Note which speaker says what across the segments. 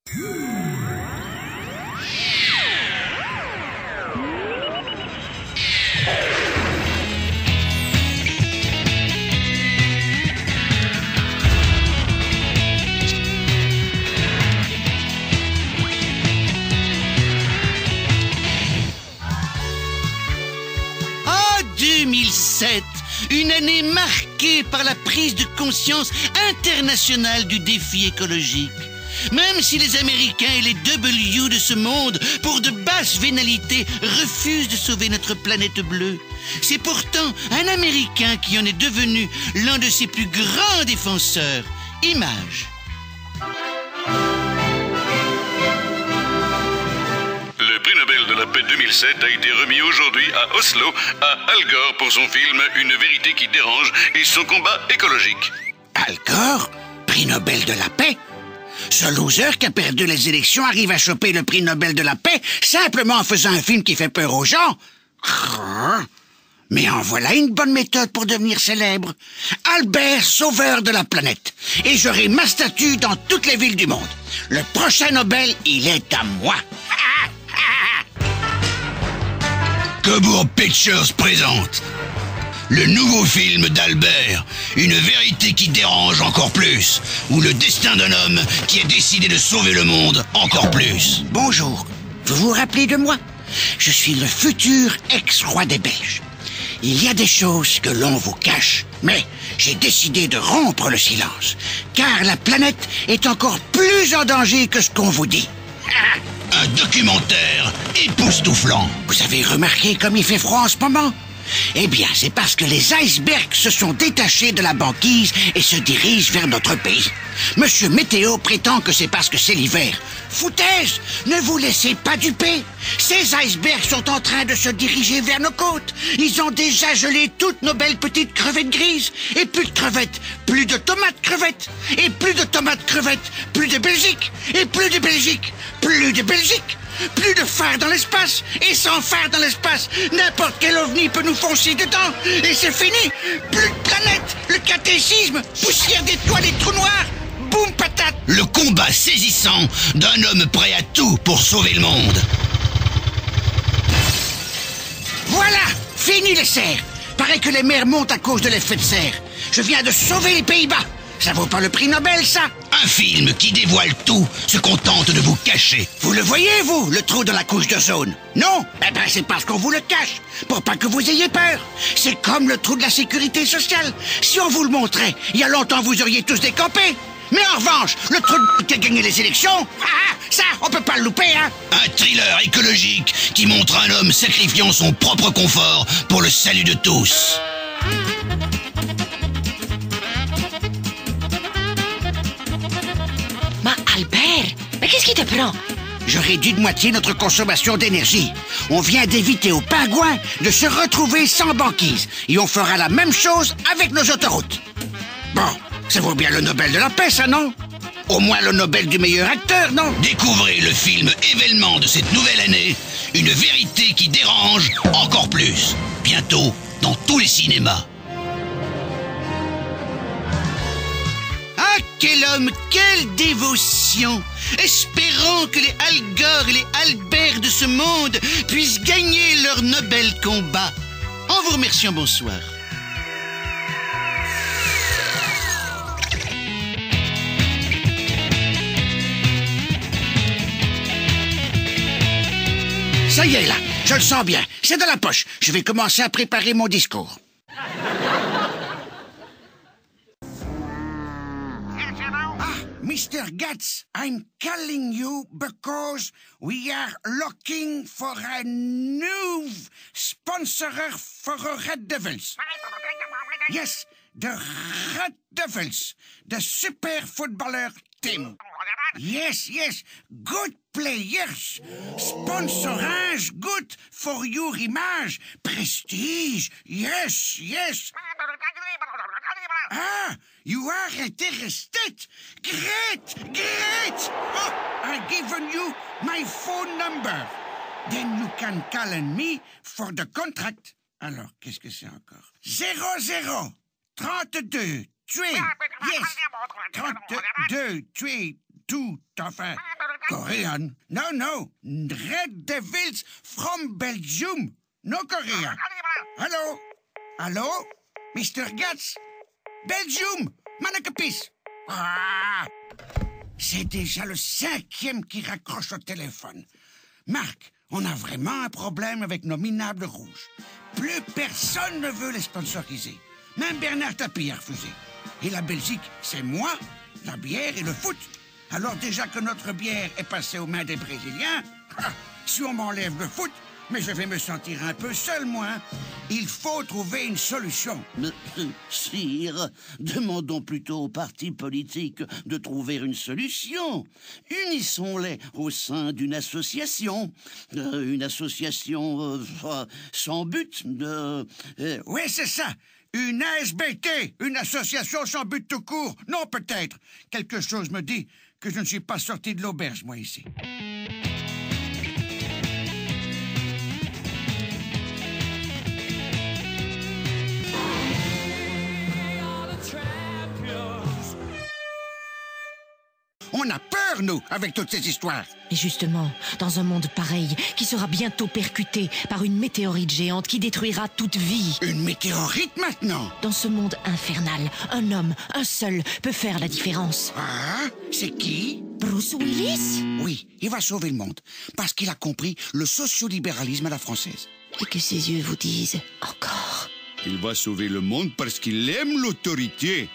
Speaker 1: Ah, 2007, une année marquée par la prise de conscience internationale du défi écologique. Même si les Américains et les W de ce monde, pour de basses vénalités, refusent de sauver notre planète bleue, c'est pourtant un Américain qui en est devenu l'un de ses plus grands défenseurs. Image.
Speaker 2: Le prix Nobel de la paix 2007 a été remis aujourd'hui à Oslo à Al Gore pour son film Une vérité qui dérange et son combat écologique.
Speaker 3: Al Gore, prix Nobel de la paix? Ce loser qui a perdu les élections arrive à choper le prix Nobel de la paix simplement en faisant un film qui fait peur aux gens? Mais en voilà une bonne méthode pour devenir célèbre. Albert, sauveur de la planète. Et j'aurai ma statue dans toutes les villes du monde. Le prochain Nobel, il est à moi.
Speaker 4: Cobourg Pictures présente le nouveau film d'Albert, Une vérité qui dérange encore plus, ou le destin d'un homme qui a décidé de sauver le monde encore plus.
Speaker 3: Bonjour, vous vous rappelez de moi? Je suis le futur ex-roi des Belges. Il y a des choses que l'on vous cache, mais j'ai décidé de rompre le silence, car la planète est encore plus en danger que ce qu'on vous dit.
Speaker 4: Un documentaire époustouflant.
Speaker 3: Vous avez remarqué comme il fait froid en ce moment? Eh bien, c'est parce que les icebergs se sont détachés de la banquise et se dirigent vers notre pays. Monsieur Météo prétend que c'est parce que c'est l'hiver. Foutaise! Ne vous laissez pas duper! Ces icebergs sont en train de se diriger vers nos côtes. Ils ont déjà gelé toutes nos belles petites crevettes grises. Et plus de crevettes, plus de tomates crevettes. Et plus de tomates crevettes, plus de Belgique. Et plus de Belgique, plus de Belgique. Plus de phare dans l'espace. Et sans phare dans l'espace, n'importe quel ovni peut nous foncer dedans. Et c'est fini. Plus de planète. Le catéchisme. Poussière d'étoiles et trous noirs. Boum patate.
Speaker 4: Le combat saisissant d'un homme prêt à tout pour sauver le monde.
Speaker 3: Voilà. Fini les serres. Paraît que les mers montent à cause de l'effet de serre. Je viens de sauver les Pays-Bas. Ça vaut pas le prix Nobel, ça?
Speaker 4: Un film qui dévoile tout, se contente de vous cacher.
Speaker 3: Vous le voyez, vous, le trou dans la couche d'ozone? Non? Eh ben, c'est parce qu'on vous le cache, pour pas que vous ayez peur. C'est comme le trou de la sécurité sociale. Si on vous le montrait, il y a longtemps vous auriez tous décampé. Mais en revanche, le trou de qui a gagné les élections, ça, on peut pas le louper, hein?
Speaker 4: Un thriller écologique qui montre un homme sacrifiant son propre confort pour le salut de tous.
Speaker 5: Albert, mais qu'est-ce qui te prend?
Speaker 3: Je réduis de moitié notre consommation d'énergie. On vient d'éviter aux pingouins de se retrouver sans banquise. Et on fera la même chose avec nos autoroutes. Bon, ça vaut bien le Nobel de la paix, ça, non? Au moins le Nobel du meilleur acteur, non?
Speaker 4: Découvrez le film événement de cette nouvelle année, Une vérité qui dérange encore plus. Bientôt dans tous les cinémas.
Speaker 1: Ah, quel homme, quelle dévotion! Espérons que les Al Gore et les Albert de ce monde puissent gagner leur Nobel combat. En vous remerciant, bonsoir.
Speaker 3: Ça y est, là, je le sens bien. C'est dans la poche. Je vais commencer à préparer mon discours. Mr. Gatz, I'm calling you because we are looking for a new sponsor for Red Devils. Yes, the Red Devils, the super footballer team. Yes, yes, good players. Sponsorage good for your image. Prestige, yes, yes. Ah, you are interested. Great, great. Oh, I've given you my phone number. Then you can call on me for the contract. Alors, qu'est-ce que c'est encore? 00 32 tués. Yes. 32 tués. Tout à fait. Korean? No. Red Devils from Belgium. No Korean. Hello? Mr. Gatz? Belgium? Manakapis? Ah! C'est déjà le 5e qui raccroche au téléphone. Marc, on a vraiment un problème avec nos minables rouges. Plus personne ne veut les sponsoriser. Même Bernard Tapie a refusé. Et la Belgique, c'est moi, la bière et le foot. Alors déjà que notre bière est passée aux mains des Brésiliens, si on m'enlève le foot, mais je vais me sentir un peu seul, moi. Il faut trouver une solution.
Speaker 1: Sire, demandons plutôt aux partis politiques de trouver une solution. Unissons-les au sein d'une association. Une association sans but.
Speaker 3: Oui, c'est ça. Une ASBT, une association sans but tout court. Non, peut-être. Quelque chose me dit que je ne suis pas sorti de l'auberge, moi, ici. On a peur, nous, avec toutes ces histoires.
Speaker 5: Et justement, dans un monde pareil, qui sera bientôt percuté par une météorite géante qui détruira toute vie.
Speaker 3: Une météorite, maintenant?
Speaker 5: Dans ce monde infernal, un homme, un seul, peut faire la différence.
Speaker 3: Ah, c'est qui?
Speaker 5: Bruce Willis?
Speaker 3: Oui, il va sauver le monde, parce qu'il a compris le sociolibéralisme à la française.
Speaker 5: Et que ses yeux vous disent encore.
Speaker 4: Il va sauver le monde parce qu'il aime l'autorité.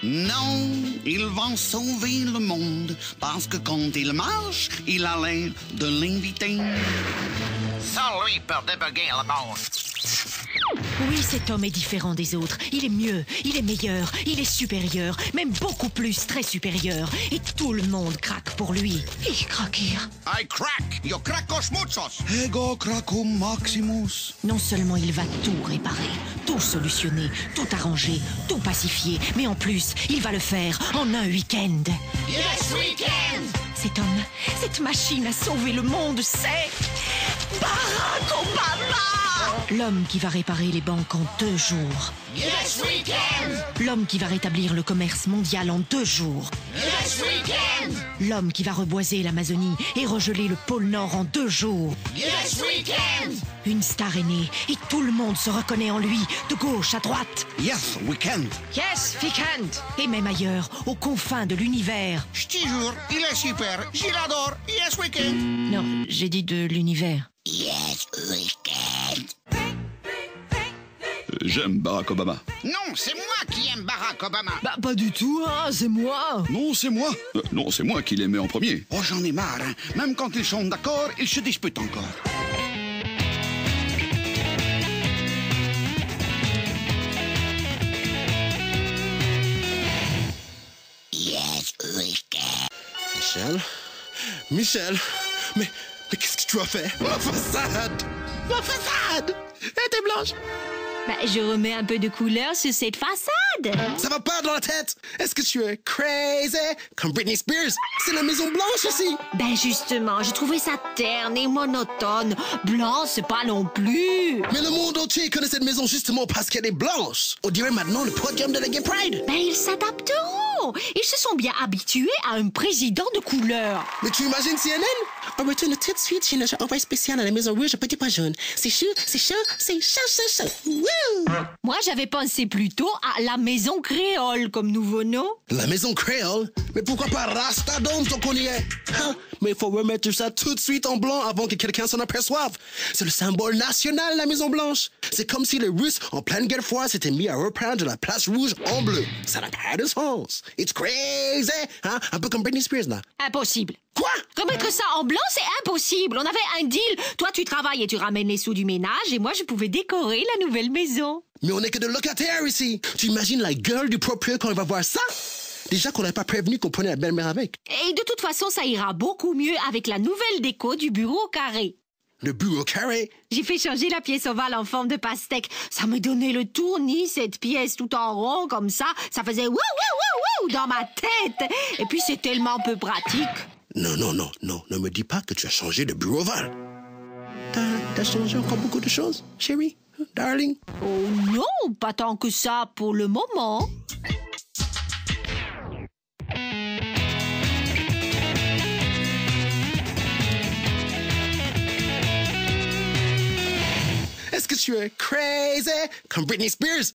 Speaker 1: Non, il va sauver le monde, parce que quand il marche, il a l'air de l'inviter.
Speaker 3: Sans lui pour débugger le monde.
Speaker 5: Oui, cet homme est différent des autres. Il est mieux, il est meilleur, il est supérieur, même beaucoup plus, très supérieur. Et tout le monde craque pour lui. Il craque.
Speaker 3: I crack, yo crackos muchos.
Speaker 4: Ego cracum maximus.
Speaker 5: Non seulement il va tout réparer, tout solutionner, tout arranger, tout pacifier, mais en plus, il va le faire en un week-end.
Speaker 3: Yes, weekend.
Speaker 5: Cet homme, cette machine à sauver le monde, c'est Barack Obama! L'homme qui va réparer les banques en 2 jours.
Speaker 3: Yes, weekend.
Speaker 5: L'homme qui va rétablir le commerce mondial en 2 jours.
Speaker 3: Yes, weekend.
Speaker 5: L'homme qui va reboiser l'Amazonie et regeler le pôle Nord en 2 jours.
Speaker 3: Yes, weekend.
Speaker 5: Une star est née et tout le monde se reconnaît en lui, de gauche à droite.
Speaker 3: Yes, weekend.
Speaker 5: Yes, weekend. Et même ailleurs, aux confins de l'univers.
Speaker 3: Je te jure, il est super. Je l'adore. Yes, weekend.
Speaker 5: Non, j'ai dit de l'univers.
Speaker 3: Yes, weekend.
Speaker 4: J'aime Barack Obama.
Speaker 3: Non, c'est moi qui aime Barack Obama.
Speaker 5: Bah pas du tout, hein, c'est moi.
Speaker 4: Non, c'est moi. Non, c'est moi qui l'aimais en premier.
Speaker 3: Oh, j'en ai marre, hein. Même quand ils sont d'accord, ils se disputent encore. Yes, weekend.
Speaker 6: Michel, mais qu'est-ce que tu as fait? Ma façade! Elle était blanche!
Speaker 5: Bah, je remets un peu de couleur sur cette façade.
Speaker 6: Ça va pas dans la tête! Est-ce que tu es crazy? Comme Britney Spears, c'est la Maison Blanche ici!
Speaker 5: Ben justement, j'ai trouvé ça terne et monotone. Blanc, c'est pas non plus.
Speaker 6: Mais le monde entier connaît cette maison justement parce qu'elle est blanche. On dirait maintenant le podium de la Gay Pride.
Speaker 5: Ben ils s'adapteront. Ils se sont bien habitués à un président de couleur.
Speaker 6: Mais tu imagines CNN? On retourne tout de suite chez notre envoyé spécial à la Maison Rouge au petit pas jaune. C'est chaud, c'est chaud, c'est chaud, c'est chaud. Wouh!
Speaker 5: Moi, j'avais pensé plutôt à la maison créole comme nouveau nom.
Speaker 6: La Maison Créole? Mais pourquoi pas Rastadome tant qu'on y est? Hein? Mais il faut remettre ça tout de suite en blanc avant que quelqu'un s'en aperçoive. C'est le symbole national, la Maison Blanche. C'est comme si les Russes, en pleine guerre froide, s'étaient mis à repeindre la place rouge en bleu. Ça n'a pas de sens. It's crazy! Hein? Un peu comme Britney Spears, là.
Speaker 5: Impossible.
Speaker 6: Quoi?
Speaker 5: Remettre ça en blanc, c'est impossible. On avait un deal. Toi, tu travailles et tu ramènes les sous du ménage et moi, je pouvais décorer la nouvelle maison.
Speaker 6: Mais on est que de locataires ici. Tu imagines la gueule du propriétaire quand il va voir ça? Déjà qu'on n'avait pas prévenu qu'on prenait la belle-mère avec.
Speaker 5: Et de toute façon, ça ira beaucoup mieux avec la nouvelle déco du bureau carré.
Speaker 6: Le bureau carré?
Speaker 5: J'ai fait changer la pièce ovale en forme de pastèque. Ça me donnait le tournis, cette pièce tout en rond comme ça. Ça faisait wouh, wouh, wouh, wouh dans ma tête. Et puis c'est tellement peu pratique.
Speaker 6: Non, ne me dis pas que tu as changé de bureau ovale. T'as changé encore beaucoup de choses, chérie, darling?
Speaker 5: Oh non, pas tant que ça pour le moment.
Speaker 6: Est-ce que tu es crazy comme Britney Spears?